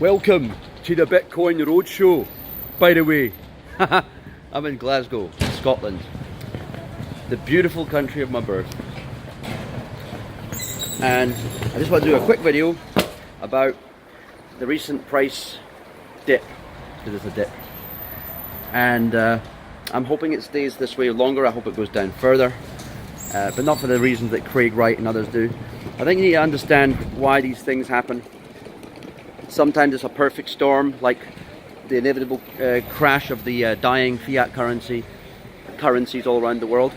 Welcome to the BitCoin RoadShow, by the way. I'm in Glasgow, Scotland, the beautiful country of my birth. And I just want to do a quick video about the recent price dip, because it's a dip. And I'm hoping it stays this way longer. I hope it goes down further, but not for the reasons that Craig Wright and others do. I think you need to understand why these things happen. Sometimes it's a perfect storm, like the inevitable crash of the dying fiat currencies all around the world.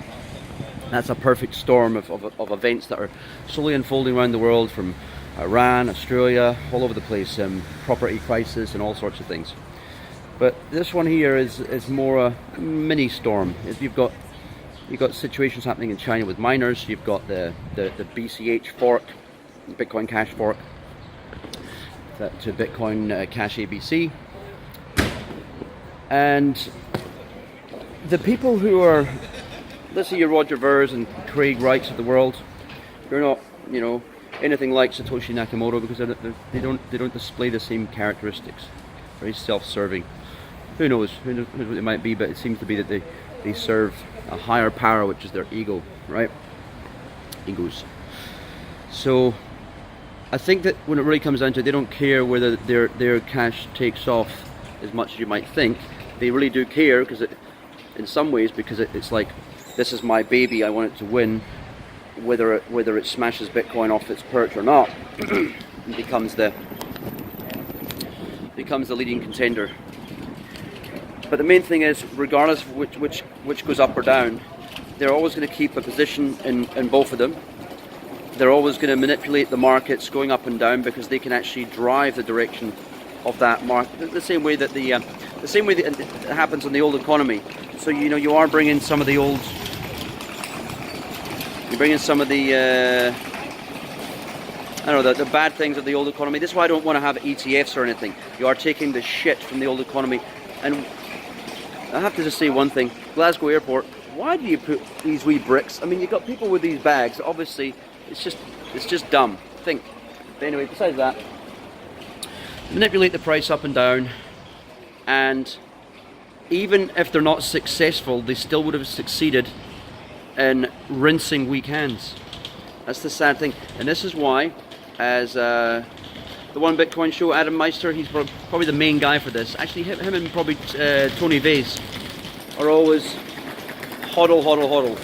That's a perfect storm of events that are slowly unfolding around the world, from Iran, Australia, all over the place, property crisis and all sorts of things. But this one here is more a mini storm. You've got situations happening in China with miners. You've got the BCH fork, Bitcoin Cash fork, to Bitcoin Cash ABC, and the people who are, let's say, your Roger Vers and Craig Wrights of the world, they're not, you know, anything like Satoshi Nakamoto, because they don't display the same characteristics. Very self-serving. Who knows what they might be, but it seems to be that they serve a higher power, which is their ego, right? Egos. So I think that when it really comes down to it, they don't care whether their cash takes off as much as you might think. They really do care, because in some ways, because it's like, this is my baby, I want it to win, whether it smashes Bitcoin off its perch or not. It becomes the leading contender. But the main thing is, regardless of which goes up or down, they're always going to keep a position in both of them. They're always going to manipulate the markets going up and down, because they can actually drive the direction of that market. The same way that it happens in the old economy. So you are bringing some of the old. You're bringing some of the I don't know, the bad things of the old economy. This is why I don't want to have ETFs or anything. You are taking the shit from the old economy. And I have to just say one thing: Glasgow Airport. Why do you put these wee bricks? I mean, you've got people with these bags. Obviously, it's just dumb. Think. But anyway, besides that, manipulate the price up and down, and even if they're not successful, they still would have succeeded in rinsing weak hands. That's the sad thing. And this is why, as the One Bitcoin show, Adam Meister, he's probably the main guy for this. Actually, him and probably Tony Vase are always hodl.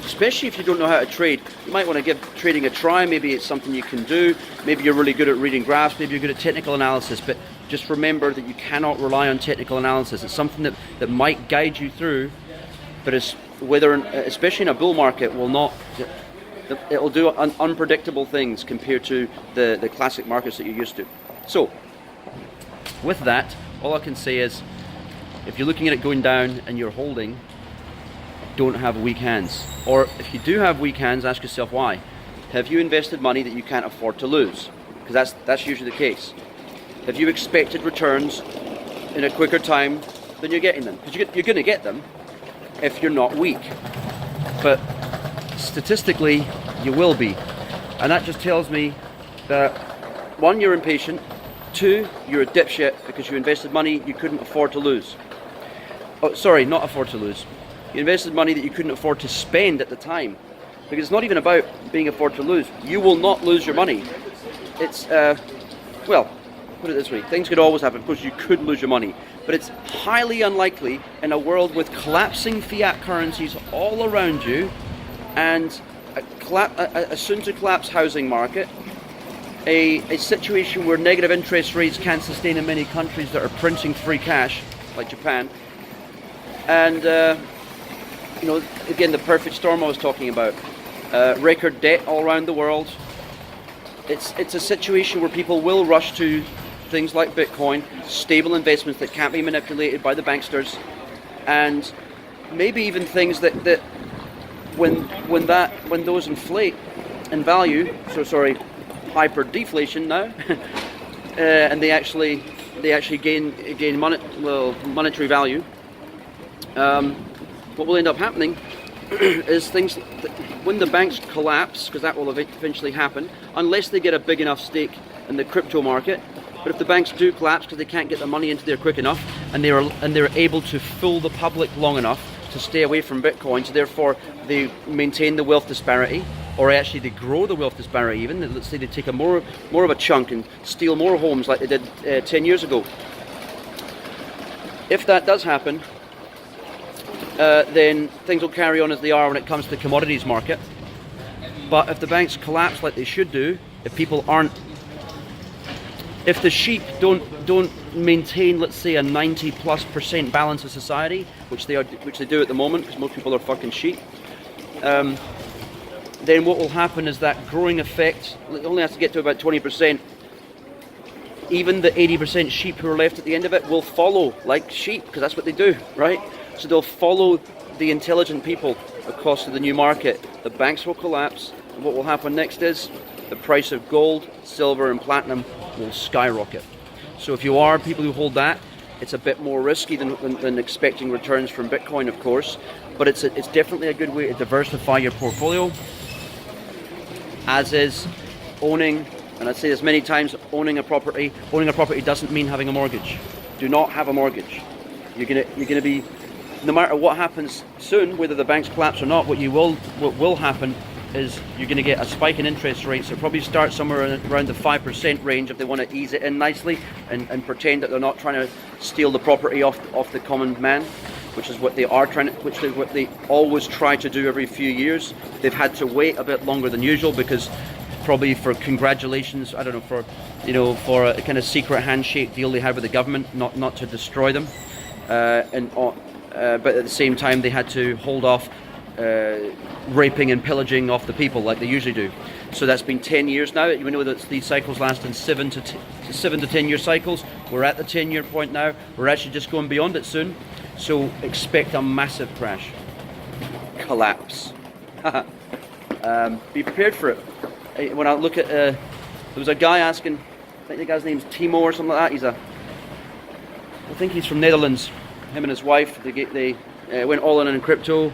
Especially if you don't know how to trade. You might want to give trading a try. Maybe it's something you can do. Maybe you're really good at reading graphs. Maybe you're good at technical analysis. But just remember that you cannot rely on technical analysis. It's something that might guide you through, but especially in a bull market, it'll do unpredictable things compared to the classic markets that you're used to. So, with that, all I can say is, if you're looking at it going down and you're holding, don't have weak hands. Or if you do have weak hands, ask yourself why. Have you invested money that you can't afford to lose? Because that's usually the case. Have you expected returns in a quicker time than you're getting them? Because you're going to get them if you're not weak. But statistically, you will be. And that just tells me that, one, you're impatient. Two, you're a dipshit because you invested money you couldn't afford to lose. Oh, sorry, not afford to lose. You invested money that you couldn't afford to spend at the time. Because it's not even about being afford to lose. You will not lose your money. It's, well, put it this way. Things could always happen. Of course, you could lose your money. But it's highly unlikely in a world with collapsing fiat currencies all around you, and a soon-to-collapse housing market, a situation where negative interest rates can't sustain in many countries that are printing free cash, like Japan, and again, the perfect storm I was talking about, record debt all around the world. It's a situation where people will rush to things like Bitcoin, stable investments that can't be manipulated by the banksters, and maybe even things that when those inflate in value, hyper deflation now, and they actually gain monetary value. What will end up happening is things when the banks collapse, because that will eventually happen, unless they get a big enough stake in the crypto market, But if the banks do collapse because they can't get the money into there quick enough, and they're able to fool the public long enough to stay away from Bitcoin, so therefore they maintain the wealth disparity, or actually they grow the wealth disparity even. Let's say they take a more of a chunk and steal more homes like they did 10 years ago. If that does happen, then things will carry on as they are when it comes to the commodities market. But if the banks collapse like they should do, if the sheep don't maintain, let's say, a 90+% balance of society, which they do at the moment, because most people are fucking sheep, then what will happen is that growing effect only has to get to about 20%. Even the 80% sheep who are left at the end of it will follow like sheep, because that's what they do, right? So they'll follow the intelligent people across to the new market. The banks will collapse, and what will happen next is the price of gold, silver, and platinum will skyrocket. So if you are people who hold that, it's a bit more risky than expecting returns from Bitcoin, of course, but it's definitely a good way to diversify your portfolio, as is owning. And I say this many times, owning a property doesn't mean having a mortgage. Do not have a mortgage. You're gonna be, no matter what happens soon, whether the banks collapse or not, what will happen is you're gonna get a spike in interest rates. It'll probably start somewhere around the 5% range if they want to ease it in nicely and pretend that they're not trying to steal the property off the common man, which is what they always try to do every few years. They've had to wait a bit longer than usual because probably for congratulations, I don't know, for a kind of secret handshake deal they had with the government, not to destroy them, but at the same time they had to hold off raping and pillaging off the people like they usually do. So that's been 10 years now. We know that these cycles last in 7 to 10 year cycles. We're at the 10-year point now. We're actually just going beyond it soon. So expect a massive crash, collapse. Be prepared for it. When I look at, there was a guy asking, I think the guy's name's Timo or something like that. I think he's from Netherlands. Him and his wife, they went all in crypto.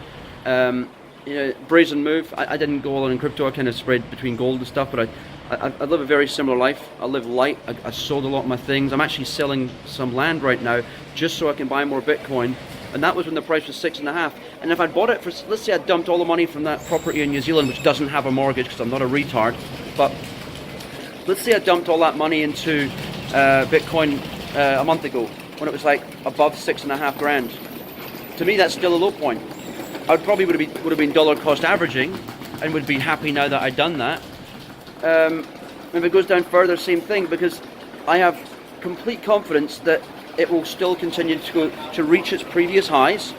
Brazen move. I didn't go all in crypto. I kind of spread between gold and stuff, but I live a very similar life. I live light. I sold a lot of my things. I'm actually selling some land right now just so I can buy more Bitcoin. And that was when the price was 6.5. And if I'd bought it for, let's say I dumped all the money from that property in New Zealand, which doesn't have a mortgage because I'm not a retard, but let's say I dumped all that money into Bitcoin a month ago when it was like above 6.5 grand. To me, that's still a low point. I probably would have been dollar cost averaging and would be happy now that I'd done that. If it goes down further, same thing, because I have complete confidence that it will still continue to reach its previous highs.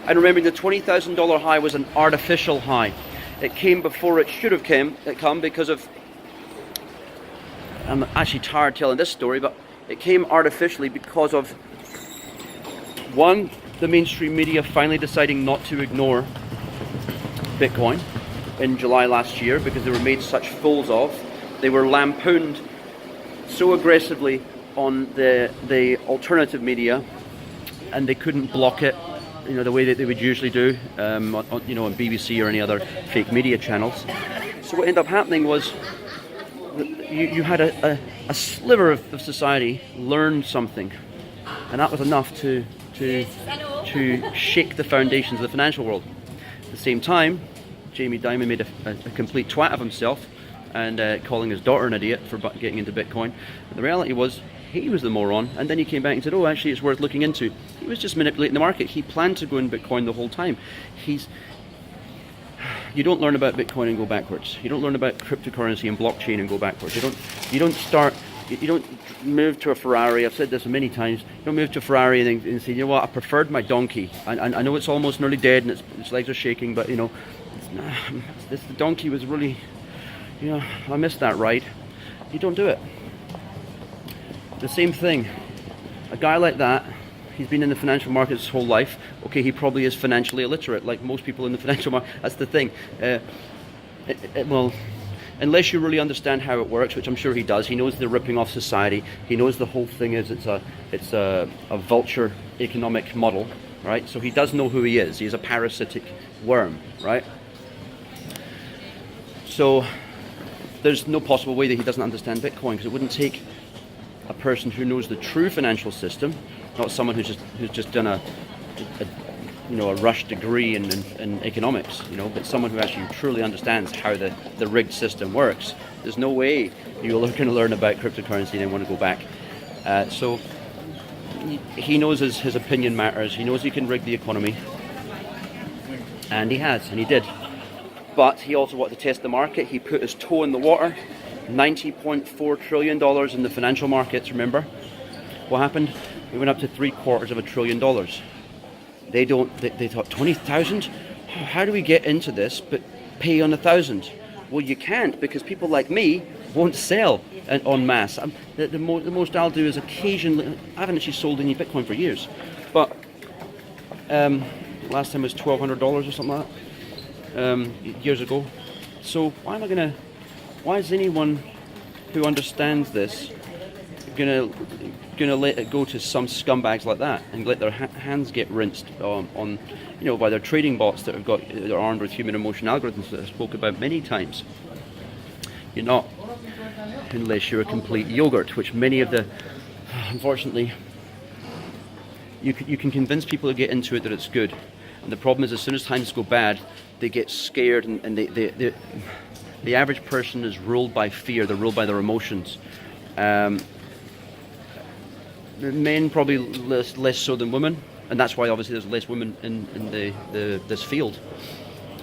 And remembering the $20,000 high was an artificial high. It came before it should have come because of, I'm actually tired telling this story, but it came artificially because of, one, the mainstream media finally deciding not to ignore Bitcoin in July last year because they were made such fools of. They were lampooned so aggressively on the alternative media, and they couldn't block it, the way that they would usually do, on BBC or any other fake media channels. So what ended up happening was that you had a sliver of society learn something, and that was enough to shake the foundations of the financial world. At the same time, Jamie Dimon made a complete twat of himself and calling his daughter an idiot for getting into Bitcoin. But the reality was, he was the moron, and then he came back and said, oh, actually it's worth looking into. He was just manipulating the market. He planned to go in Bitcoin the whole time. You don't learn about Bitcoin and go backwards. You don't learn about cryptocurrency and blockchain and go backwards. You don't move to a Ferrari. I've said this many times. You don't move to a Ferrari and say, you know what, I preferred my donkey. I know it's almost nearly dead and its legs are shaking, but the donkey was really, I missed that ride. You don't do it. The same thing. A guy like that, he's been in the financial markets his whole life. Okay, he probably is financially illiterate, like most people in the financial market. That's the thing. Well, unless you really understand how it works, which I'm sure he does. He knows they're ripping off society. He knows the whole thing is it's a vulture economic model, right? So he does know who he is. He's a parasitic worm, right? So there's no possible way that he doesn't understand Bitcoin, because it wouldn't take a person who knows the true financial system, not someone who's just done a rush degree in economics, but someone who actually truly understands how the rigged system works. There's no way you're going to learn about cryptocurrency and then want to go back. So he knows his opinion matters. He knows he can rig the economy, and he has, and he did. But he also wanted to test the market. He put his toe in the water. $90.4 trillion in the financial markets, remember? What happened? We went up to $750 billion. They thought 20,000? How do we get into this but pay on 1,000? Well, you can't, because people like me won't sell en masse. The most I'll do is occasionally. I haven't actually sold any Bitcoin for years, but last time it was $1,200 or something like that, years ago. So why is anyone who understands this gonna let it go to some scumbags like that and let their hands get rinsed on by their trading bots that are armed with human emotion algorithms that I spoke about many times? You're not, unless you're a complete yogurt, which many of the, unfortunately, you can convince people to get into it that it's good. And the problem is, as soon as times go bad, they get scared, and the average person is ruled by fear. They're ruled by their emotions. Men probably less so than women, and that's why obviously there's less women in this field.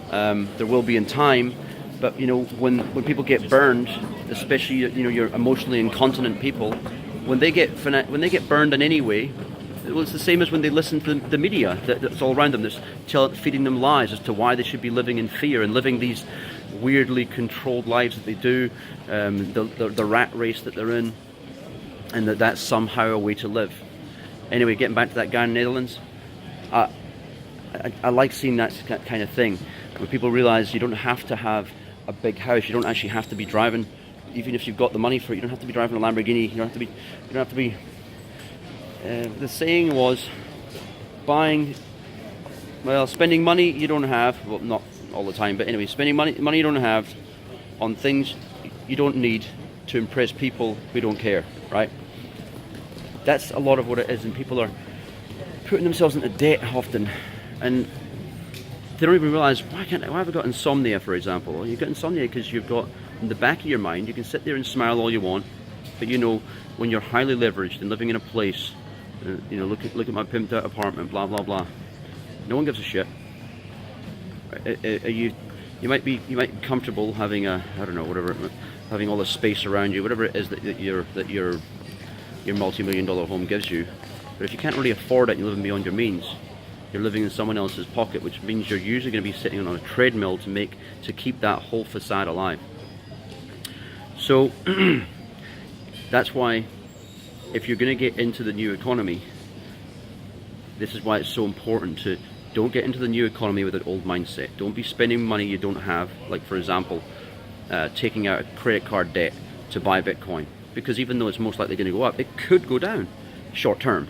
There will be in time, but when people get burned, especially your emotionally incontinent people, when they get burned in any way, well, it's the same as when they listen to the media that's all around them, that's feeding them lies as to why they should be living in fear and living these weirdly controlled lives that they do, the rat race that they're in, and that's somehow a way to live. Anyway, getting back to that guy in the Netherlands, I like seeing that kind of thing, where people realize you don't have to have a big house, you don't actually have to be driving, even if you've got the money for it, you don't have to be driving a Lamborghini, you don't have to be the saying was spending money you don't have, well, not all the time, but anyway, spending money you don't have on things you don't need to impress people who don't care, right? That's a lot of what it is, and people are putting themselves into debt often, and they don't even realize, why have I got insomnia, for example? Well, you've got insomnia because you've got, in the back of your mind, you can sit there and smile all you want, but when you're highly leveraged and living in a place, look at my pimped out apartment, blah blah blah, no one gives a shit. You might be comfortable having having all the space around you, whatever it is that your multi-million-dollar home gives you. But if you can't really afford it and you're living beyond your means, you're living in someone else's pocket, which means you're usually going to be sitting on a treadmill to keep that whole facade alive. So that's why, if you're going to get into the new economy, this is why it's so important to don't get into the new economy with an old mindset. Don't be spending money you don't have, like for example, taking out a credit card debt to buy Bitcoin, because even though it's most likely going to go up, it could go down short term.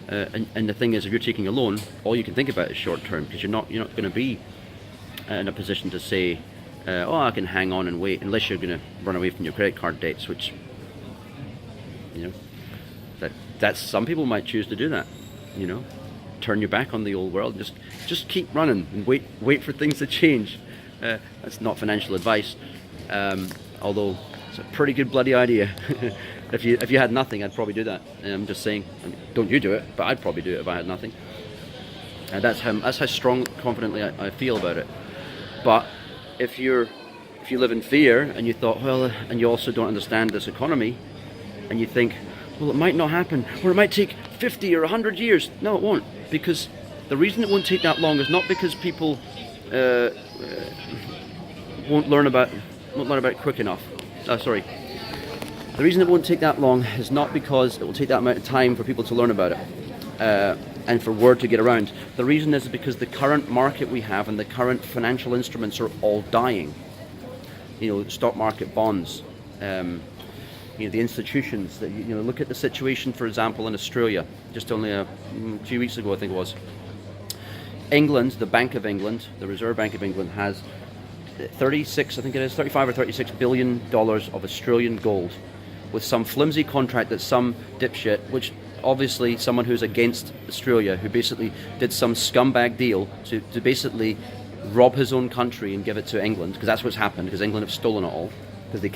And the thing is, if you're taking a loan, all you can think about is short term, because you're not going to be in a position to say, I can hang on and wait, unless you're going to run away from your credit card debts, which that's some people might choose to do that. Turn your back on the old world, just keep running and wait for things to change. That's not financial advice, although it's a pretty good bloody idea. If you had nothing, I'd probably do that. I'm just saying, don't you do it, but I'd probably do it if I had nothing. And that's how strong, confidently I feel about it. But if you live in fear and you thought, and you also don't understand this economy, and you think, well, it might not happen, or it might take 50 or 100 years. No, it won't, because the reason it won't take that long is not because people won't learn about it quick enough. The reason it won't take that long is not because it will take that amount of time for people to learn about it and for word to get around. The reason is because the current market we have and the current financial instruments are all dying. Stock market, bonds, the institutions. That look at the situation, for example, in Australia. Just only a few weeks ago, I think it was. England, the Bank of England, the Reserve Bank of England, has 35 or 36 billion dollars of Australian gold with some flimsy contract that some dipshit, which obviously someone who's against Australia, who basically did some scumbag deal to basically rob his own country and give it to England, because that's what's happened, because England have stolen it all, because they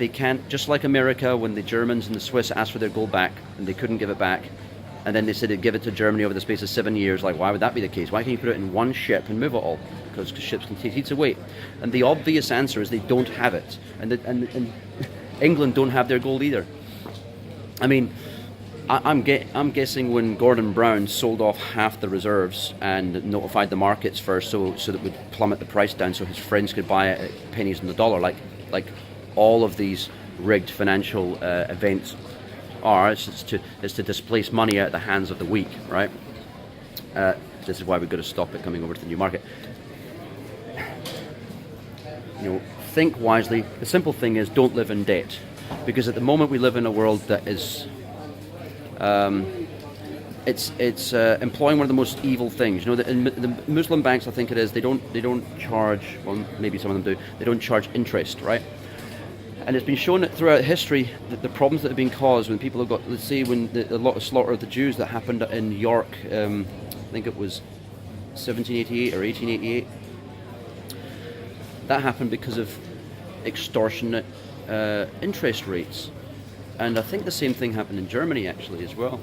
can't, just like America when the Germans and the Swiss asked for their gold back and they couldn't give it back, and then they said they'd give it to Germany over the space of 7 years. Like, why would that be the case? Why can't you put it in one ship and move it all? Because ships can take heaps of weight. And the obvious answer is they don't have it, and England don't have their gold either. I mean, I'm guessing when Gordon Brown sold off half the reserves and notified the markets first, so that would plummet the price down, so his friends could buy it at pennies on the dollar, like all of these rigged financial events are. It's to displace money out of the hands of the weak, right? This is why we've got to stop it coming over to the new market. You know, think wisely. The simple thing is, don't live in debt, because at the moment we live in a world that is it's employing one of the most evil things. You know, in the Muslim banks, I think it is, they don't charge, well, maybe some of them do, they don't charge interest, right? And it's been shown that throughout history that the problems that have been caused when people have got, let's say, when a lot of slaughter of the Jews that happened in York, I think it was 1788 or 1888, that happened because of extortionate interest rates. And I think the same thing happened in Germany actually as well.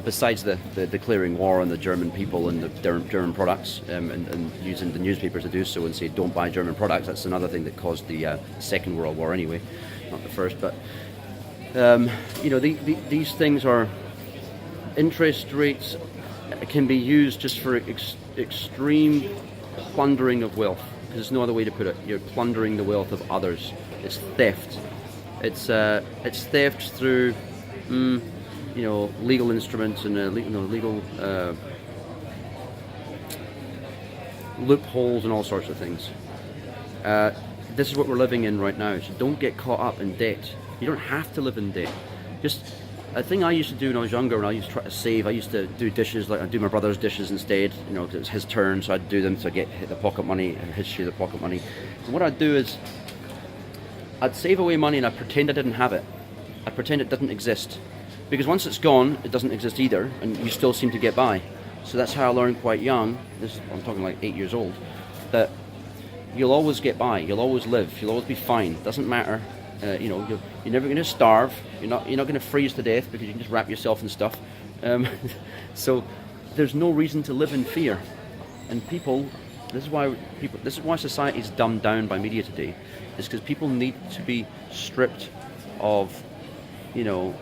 Besides the declaring war on the German people and the German products, and using the newspapers to do so and say don't buy German products. That's another thing that caused the Second World War anyway, not the first. But you know, these things are, interest rates can be used just for extreme plundering of wealth. There's no other way to put it. You're plundering the wealth of others. It's theft. It's theft through you know, legal instruments and legal loopholes and all sorts of things. This is what we're living in right now. So don't get caught up in debt. You don't have to live in debt. Just a thing I used to do when I was younger, when I used to try to save, I used to do dishes, like I'd do my brother's dishes instead, you know, because it was his turn, so I'd do them to get the pocket money, his share of the pocket money. And what I'd do is, I'd save away money and I'd pretend I didn't have it. I'd pretend it didn't exist. Because once it's gone, it doesn't exist either, and you still seem to get by. So that's how I learned quite young, I'm talking like 8 years old, that you'll always get by, you'll always live, you'll always be fine. It doesn't matter. You know, you're never going to starve. You're not going to freeze to death because you can just wrap yourself in stuff. So there's no reason to live in fear. And this is why society is dumbed down by media today. Is because people need to be stripped of, you know,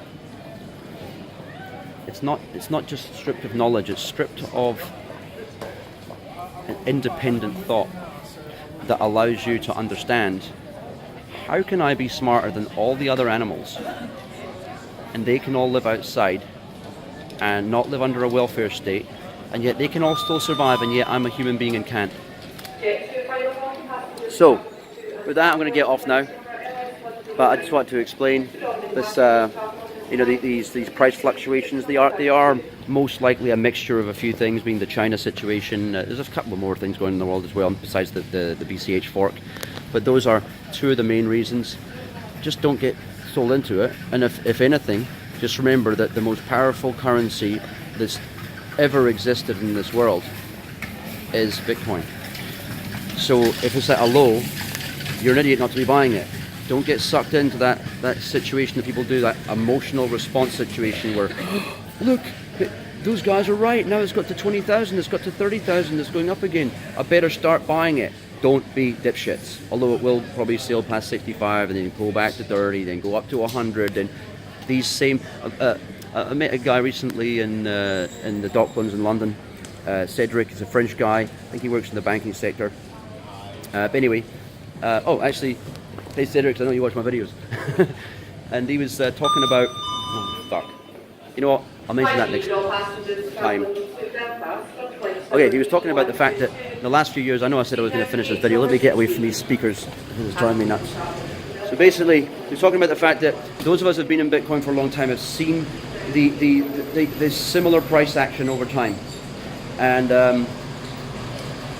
it's not just stripped of knowledge. It's stripped of an independent thought that allows you to understand, how can I be smarter than all the other animals, and they can all live outside and not live under a welfare state, and yet they can all still survive, and yet I'm a human being and can't. So with that, I'm going to get off now, but I just want to explain this, you know, these price fluctuations. They are most likely a mixture of a few things, being the China situation. There's a couple of more things going on in the world as well, besides the BCH fork. But those are two of the main reasons. Just don't get sold into it. And if anything, just remember that the most powerful currency that's ever existed in this world is Bitcoin. So if it's at a low, you're an idiot not to be buying it. Don't get sucked into that situation that people do, that emotional response situation where, look, those guys are right, now it's got to 20,000, it's got to 30,000, it's going up again, I better start buying it. Don't be dipshits. Although it will probably sail past 65 and then go back to 30, then go up to 100, and these same, I met a guy recently in the Docklands in London, Cedric, he's a French guy, I think he works in the banking sector. But anyway, oh actually, hey Cedric, I know you watch my videos. And he was talking about, oh fuck, you know what, I'll mention that next time. Okay, he was talking about the fact that in the last few years, I know I said I was going to finish this video, let me get away from these speakers, it was driving me nuts. So basically, he was talking about the fact that those of us who have been in Bitcoin for a long time have seen the similar price action over time. And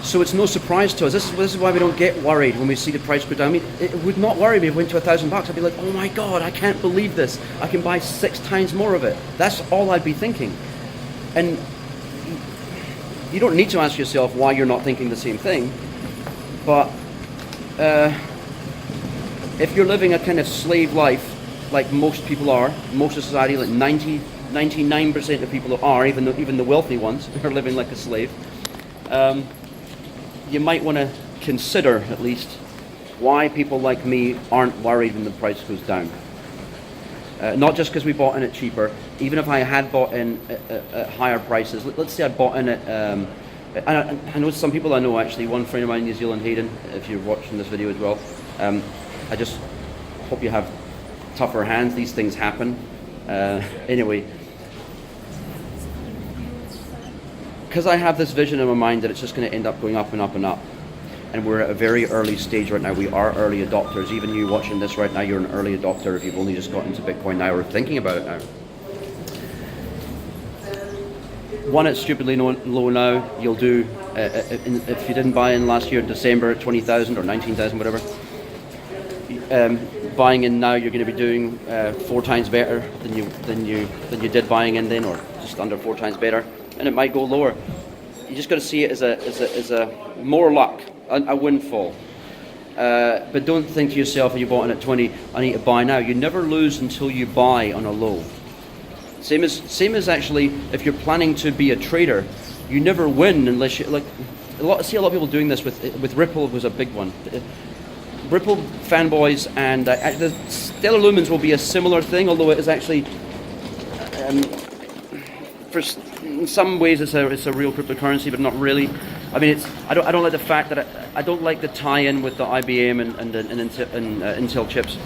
So it's no surprise to us. This is why we don't get worried when we see the price go down. I mean, it would not worry me if it went to $1,000. I'd be like, oh my God, I can't believe this. I can buy 6 times more of it. That's all I'd be thinking. And you don't need to ask yourself why you're not thinking the same thing. But if you're living a kind of slave life, like most people are, most of society, like 99% of people are, even the wealthy ones are living like a slave, you might want to consider at least why people like me aren't worried when the price goes down. Not just because we bought in it cheaper. Even if I had bought in at higher prices, let's say I bought in at, I know some people I know actually, one friend of mine in New Zealand, Hayden, if you're watching this video as well, I just hope you have tougher hands, these things happen. Anyway, because I have this vision in my mind that it's just going to end up going up and up and up, and we're at a very early stage right now. We are early adopters. Even you watching this right now, you're an early adopter if you've only just got into Bitcoin now or thinking about it now. One, it's stupidly low now. You'll do, if you didn't buy in last year in December at 20,000 or 19,000, whatever, buying in now, you're going to be doing 4 times better than you did buying in then, or just under 4 times better. And it might go lower. You just got to see it as a more luck, a windfall. But don't think to yourself, if you bought in at 20, I need to buy now. You never lose until you buy on a low. Same as actually, if you're planning to be a trader, you never win unless you a lot of people doing this with Ripple was a big one. Ripple fanboys and the Stellar Lumens will be a similar thing, although it is actually in some ways it's a real cryptocurrency, but not really. I mean, I don't like the fact that I don't like the tie-in with the IBM and Intel chips.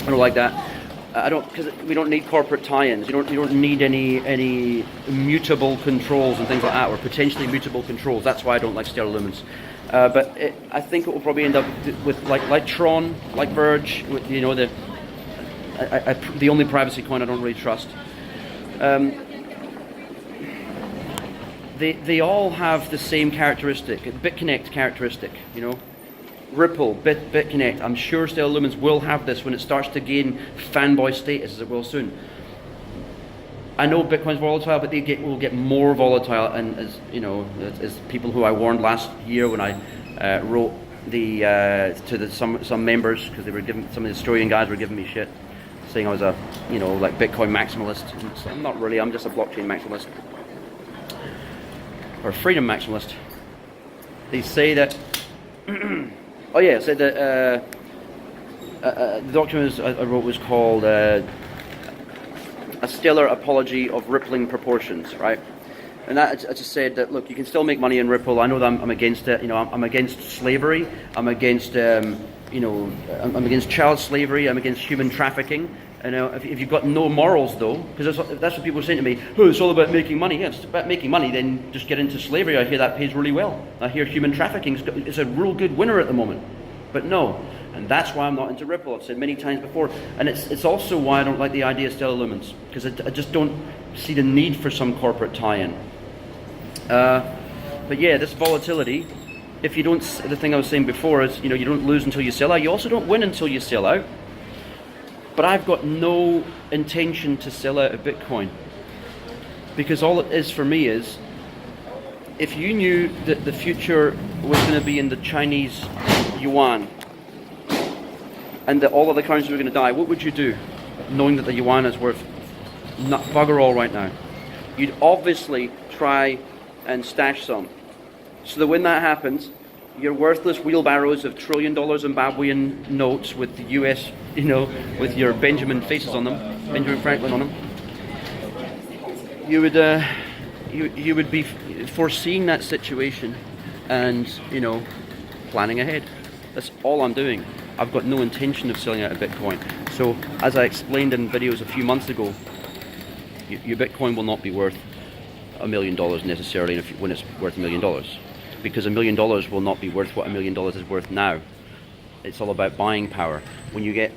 I don't like that. Because we don't need corporate tie-ins. You don't need any mutable controls and things like that, or potentially mutable controls. That's why I don't like Stellar Lumens. But I think it will probably end up with like Tron, like Verge, with, you know, the only privacy coin I don't really trust. They all have the same characteristic, BitConnect characteristic, you know. Ripple, BitConnect, I'm sure Stellar Lumens will have this when it starts to gain fanboy status, as it will soon. I know Bitcoin's volatile, but will get more volatile, and as you know, as people who I warned last year when I wrote some members, because they were giving, some of the Australian guys were giving me shit, saying I was a, you know, like Bitcoin maximalist. So I'm not really. I'm just a blockchain maximalist or freedom maximalist. They say that. Oh yeah, said that the document I wrote was called A Stellar Apology of Rippling Proportions, right? And that I just said that, look, you can still make money in Ripple. I know that I'm against it. You know, I'm against slavery. I'm against, you know, I'm against child slavery. I'm against human trafficking. And if you've got no morals, though, because that's what people are saying to me. Oh, it's all about making money. Yeah, it's about making money. Then just get into slavery. I hear that pays really well. I hear human trafficking is a real good winner at the moment. But no, and that's why I'm not into Ripple. I've said many times before, and it's also why I don't like the idea of Stellar Lumens, because I just don't see the need for some corporate tie-in. But yeah, this volatility. If you don't, the thing I was saying before is, you know, you don't lose until you sell out. You also don't win until you sell out. But I've got no intention to sell out of Bitcoin, because all it is for me is, if you knew that the future was going to be in the Chinese yuan and that all other currencies were going to die, what would you do, knowing that the yuan is worth bugger all right now? You'd obviously try and stash some, so that when that happens, your worthless wheelbarrows of $1 trillion Zimbabwean notes with the US, you know, with your Benjamin faces on them, Benjamin Franklin on them, you would be foreseeing that situation and, you know, planning ahead. That's all I'm doing. I've got no intention of selling out of Bitcoin. So, as I explained in videos a few months ago, your Bitcoin will not be worth $1 million necessarily when it's worth $1 million. Because $1 million will not be worth what $1 million is worth now. It's all about buying power. When you get,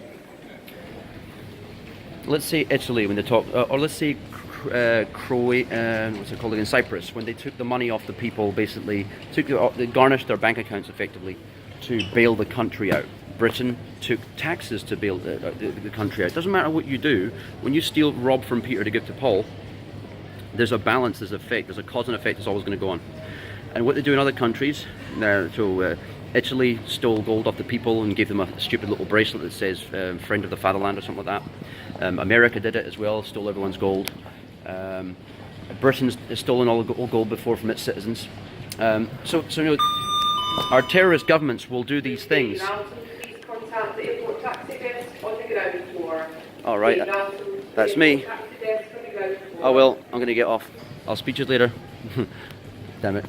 let's say Italy, when they talk, or let's say what's it called again? Cyprus, when they took the money off the people, basically they garnished their bank accounts effectively to bail the country out. Britain took taxes to bail the country out. It doesn't matter what you do, when you steal, rob from Peter to give to Paul, there's a balance, there's an effect, there's a cause and effect that's always going to go on. And what they do in other countries, Italy stole gold off the people and gave them a stupid little bracelet that says friend of the fatherland or something like that. America did it as well, stole everyone's gold. Britain's stolen all gold before from its citizens. So you know, our terrorist governments will do these things. All right, that's me. Oh well, I'm going to get off. I'll speak to you later. Damn it.